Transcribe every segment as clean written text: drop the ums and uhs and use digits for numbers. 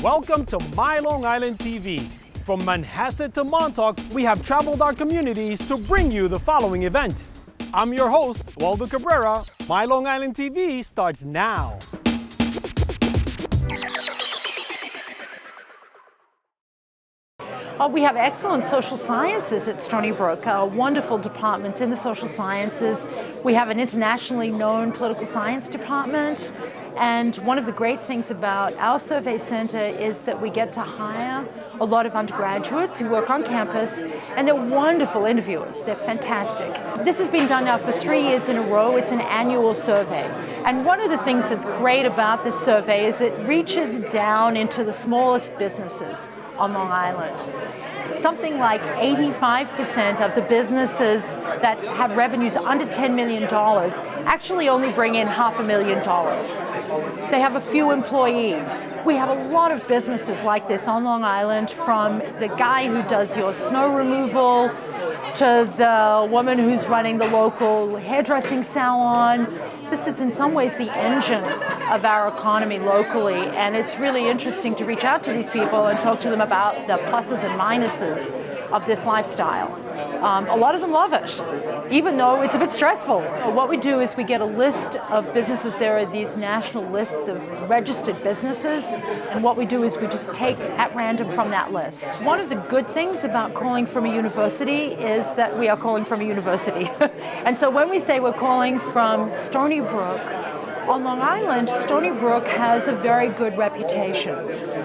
Welcome to My Long Island TV. From Manhasset to Montauk, we have traveled our communities to bring you the following events. I'm your host, Waldo Cabrera. My Long Island TV starts now. We have excellent social sciences at Stony Brook, wonderful departments in the social sciences. We have an internationally known political science department. And one of the great things about our survey center is that we get to hire a lot of undergraduates who work on campus, and they're wonderful interviewers. They're fantastic. This has been done now for 3 years in a row. It's an annual survey. And one of the things that's great about this survey is it reaches down into the smallest businesses on Long Island. Something like 85% of the businesses that have revenues under $10 million actually only bring in $500,000. They have a few employees. We have a lot of businesses like this on Long Island, from the guy who does your snow removal to the woman who's running the local hairdressing salon. This is in some ways the engine of our economy locally, and it's really interesting to reach out to these people and talk to them about the pluses and minuses of this lifestyle. A lot of them love it, even though it's a bit stressful. What we do is we get a list of businesses. There are these national lists of registered businesses, and what we do is we just take at random from that list. One of the good things about calling from a university is that we are calling from a university. And so when we say we're calling from Stony Brook, on Long Island, Stony Brook has a very good reputation.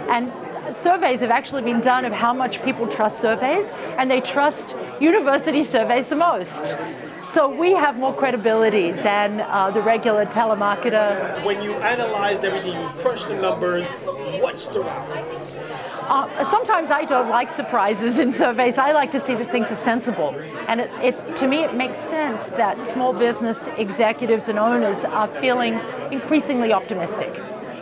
And surveys have actually been done of how much people trust surveys, and they trust university surveys the most. So we have more credibility than the regular telemarketer. When you analyzed everything, you crunched the numbers, what stood out? Sometimes I don't like surprises in surveys. I like to see that things are sensible. And to me, it makes sense that small business executives and owners are feeling increasingly optimistic.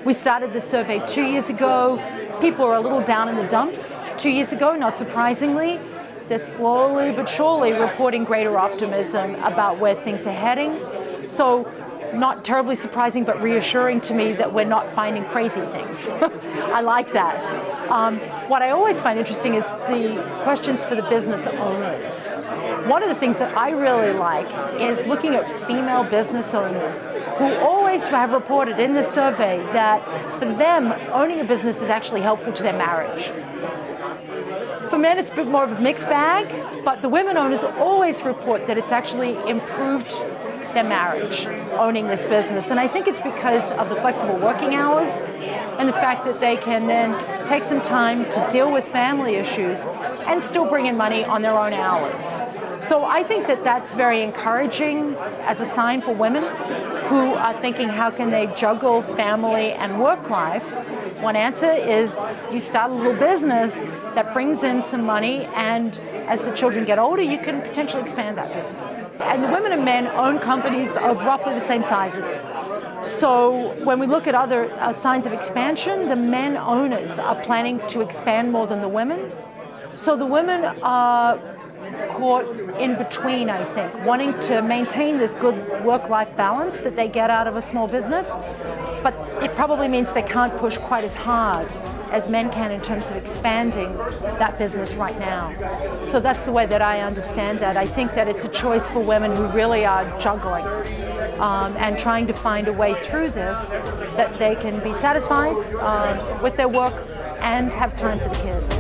We started this survey 2 years ago. People were a little down in the dumps 2 years ago, not surprisingly. They're slowly but surely reporting greater optimism about where things are heading. So not terribly surprising, but reassuring to me that we're not finding crazy things. I like that. What I always find interesting is the questions for the business owners. One of the things that I really like is looking at female business owners who always have reported in the survey that for them, owning a business is actually helpful to their marriage. For men, it's a bit more of a mixed bag, but the women owners always report that it's actually improved their marriage, owning this business. And I think it's because of the flexible working hours and the fact that they can then take some time to deal with family issues and still bring in money on their own hours. So I think that that's very encouraging as a sign for women who are thinking, how can they juggle family and work life? One answer is you start a little business that brings in some money, and as the children get older, you can potentially expand that business. And the women and men own companies of roughly the same sizes. So when we look at other signs of expansion, the men owners are planning to expand more than the women. So the women are caught in between, I think, wanting to maintain this good work-life balance that they get out of a small business, but it probably means they can't push quite as hard as men can in terms of expanding that business right now. So that's the way that I understand that. I think that it's a choice for women who really are juggling and trying to find a way through this, that they can be satisfied with their work and have time for the kids.